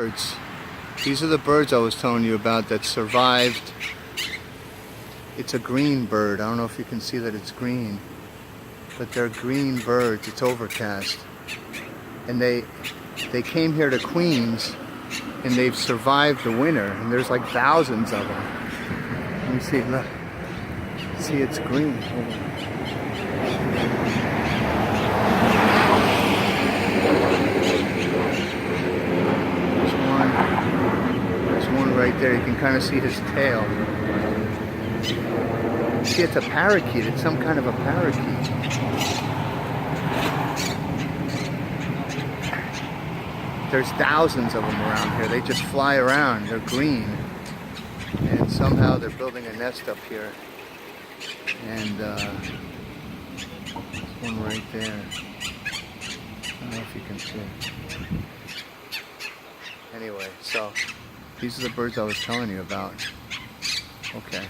Birds. These are the birds I was telling you about that survived. It's a green bird. I don't know if you can see that it's green, but they're green birds. It's overcast. And they came here to Queens and they've survived the winter, and there's like thousands of them. Let me see, look. See, it's green. There's one right there. You can kind of see his tail. See, it's a parakeet. It's some kind of a parakeet. There's thousands of them around here. They just fly around. They're green. And somehow they're building a nest up here. And one right there. I don't know if you can see it. Anyway, so these are the birds I was telling you about. Okay.